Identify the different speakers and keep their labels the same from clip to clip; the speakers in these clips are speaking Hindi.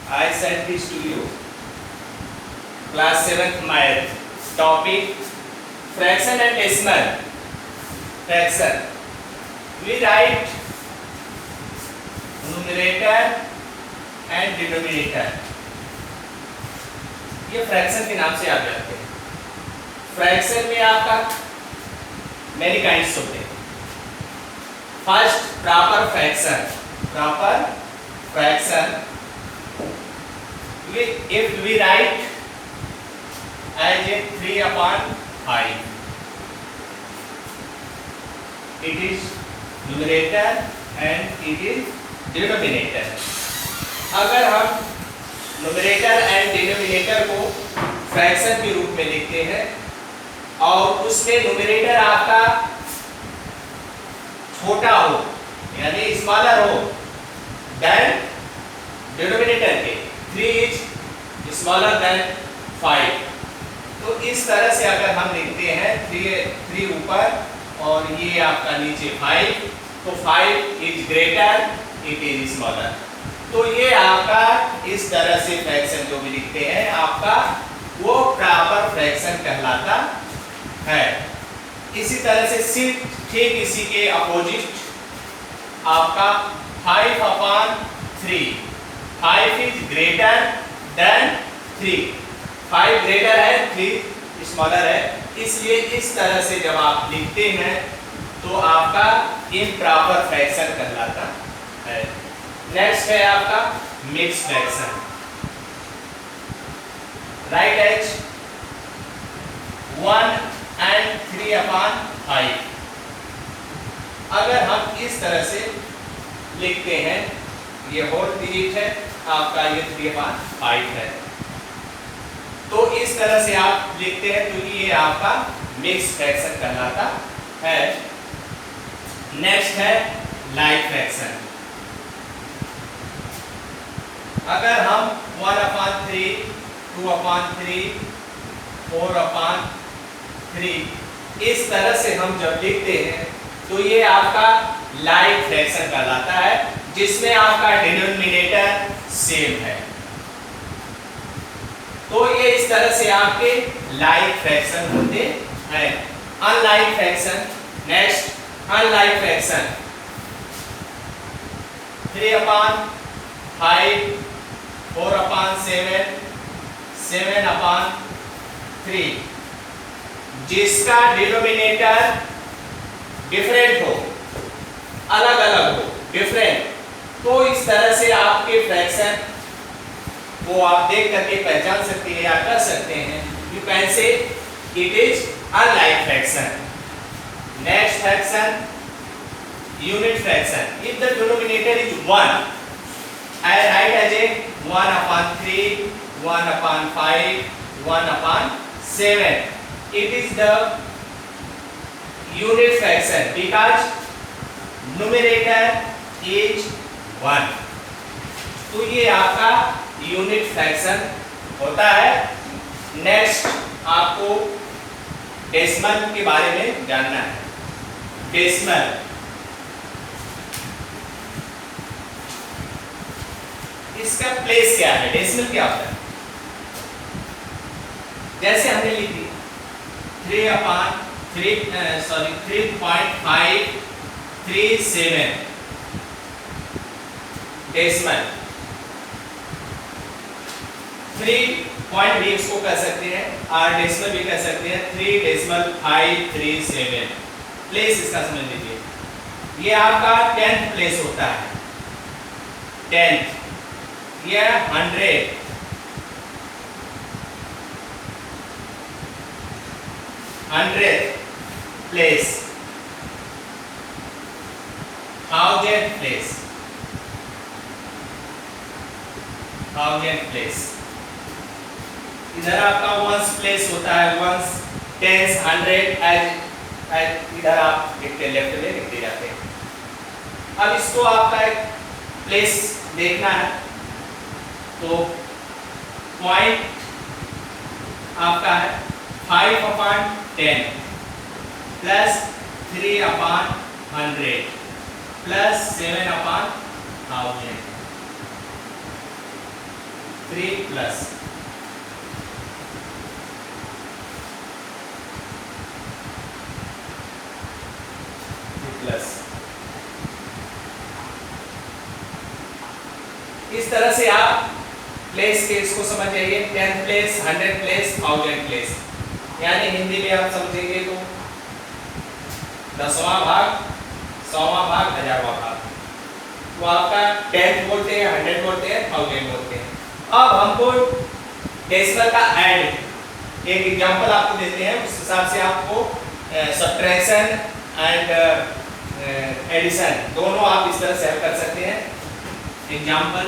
Speaker 1: I sent this to you. Class 7th math. Topic fraction and decimal. Fraction. We write numerator and denominator. ये फ्रैक्शन के नाम से याद रखते हैं. फ्रैक्शन में आपका मेनी काइंड्स होते हैं. First proper fraction. Proper fraction if we write as a 3/5, it is numerator and it is denominator. अगर हम न्यूमरेटर एंड डिनोमिनेटर को फ्रैक्शन के रूप में लिखते हैं और उसमें न्यूमरेटर आपका छोटा हो यानी स्मॉलर हो देन डिनोमिनेटर के 3 इज स्मॉलर देन 5, तो इस तरह से अगर हम लिखते हैं 3 ऊपर और ये आपका नीचे 5, तो 5 is greater, it is smaller. तो ये आपका इस तरह से फ्रैक्शन जो भी लिखते हैं आपका वो प्रॉपर फ्रैक्शन कहलाता है. इसी तरह से ठीक इसी के अपोजिट आपका 5/3. 5 इज ग्रेटर देन 3. 5 ग्रेटर है, 3 स्मॉलर है, इसलिए इस तरह से जब आप लिखते हैं तो आपका इम्प्रॉपर फ्रैक्शन कहलाता है. नेक्स्ट है आपका mix fraction. Write as 1 and 3/5. अगर हम इस तरह से लिखते हैं, ये होल डिजिट है आपका, ये 3/5 है, तो इस तरह से आप लिखते हैं तो ये आपका मिक्स फ्रैक्शन कहलाता है. नेक्स्ट है लाइक फ्रैक्शन. अगर हम 1/3, 2/3, 4/3 इस तरह से हम जब लिखते हैं तो ये आपका लाइक फ्रैक्शन कहलाता है, जिसमें आपका डिनोमिनेटर सेम है. तो ये इस तरह से आपके लाइक फ्रैक्शन होते हैं. Unlike fraction. Next unlike fraction 3/5, 4/7, 7/3 जिसका डिनोमिनेटर डिफरेंट हो, अलग अलग हो, डिफरेंट, तो इस तरह से आपके फ्रैक्शन को आप देख करके पहचान सकते हैं या कर सकते हैं. You can say it is unlike fraction. Next fraction unit fraction. If the denominator is 1, I write as a 1/3, 1/5, 1/7. It is the unit fraction because numerator is 1. तो ये आपका यूनिट फ्रैक्शन होता है. नेक्स्ट आपको डेसिमल के बारे में जानना है. डेसिमल इसका प्लेस क्या है? डेसिमल क्या होता है? जैसे हमने लिखी 3.537 डेसिमल. 3 पॉइंट भी इसको कह सकते हैं और डेसिमल भी कह सकते हैं. 3.537 प्लेस इसका समझ लीजिए. ये आपका 10th प्लेस होता है. 10th ये 100, 100th place, 1000th place, 1000th place. इधर आपका वंस प्लेस होता है. वंस, टेंस, 100 इधर आप लिखते लेफ्ट में लिखते जाते हैं. अब इसको आपका एक प्लेस देखना है तो पॉइंट आपका है 5/10 प्लस 3/100 प्लस 7/1000. 3 प्लस प्लस इस तरह से आप प्लेस के इसको समझ जाइए। 10th place, 100th place, 1000th place, यानी हिंदी में आप समझेंगे तो 10वां भाग, 100वां भाग, 1000वां भाग। तो आपका 10th बोलते हैं, 100 बोलते हैं, 1000 बोलते हैं। अब हमको डेसिमल का ऐड एक एग्जांपल आपको देते हैं, उस हिसाब से आपको सब्ट्रैक्शन एंड एडिशन दोनों आप इस तरह से कर सकते हैं। Example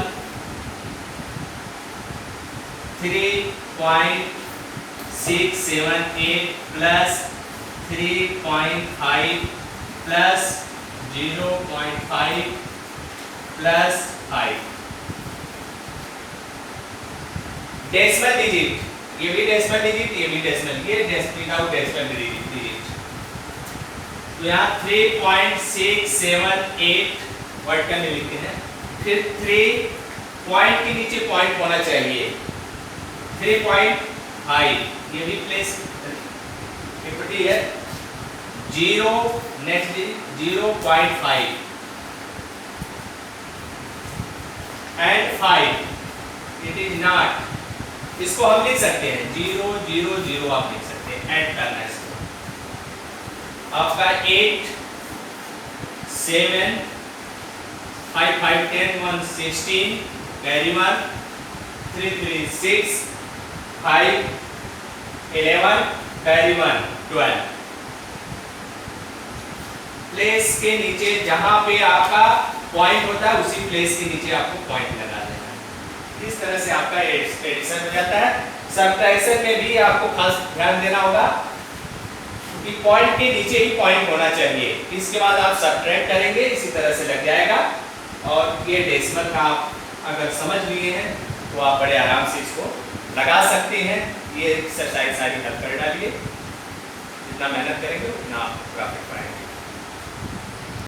Speaker 1: 3.678 plus 3.5 plus 0.5 plus 5। Decimal digit, ये भी डेसिमल डिजिट, ये भी डेसिमल, ये विदाउट डेसिमल डिजिट। तो यहाँ 3.678 वर्ड में लिखते हैं, फिर 3 पॉइंट के नीचे पॉइंट होना चाहिए, 3.5 ये भी प्लेस प्रॉपर्टी है। 0 next 0.5 and 5 it is not, इसको हम लिख सकते हैं 0 0 0 आप लिख सकते हैं, ऐड करना है इसको। आपका 8 7 5 5 10 1 16 कैरी 1 3 3 6 5 11 कैरी 1 12। प्लेस के नीचे जहां पे आपका पॉइंट होता है उसी प्लेस के नीचे आपको पॉइंट लगा देना है। इस तरह से आपका एडिशन हो जाता है। सब्ट्रैक्शन में भी आपको खास ध्यान देना होगा कि पॉइंट के नीचे ही पॉइंट होना चाहिए। इसके बाद आप सब्ट्रैक्ट करेंगे, इसी तरह से लग जाएगा। और ये डेसिमल का आप अगर समझ लिए हैं तो आप बड़े आराम से इसको लगा सकते हैं। ये एक्सरसाइज सारी हल कर डालिए, जितना मेहनत करेंगे उतना आप प्रॉफिट पाएंगे।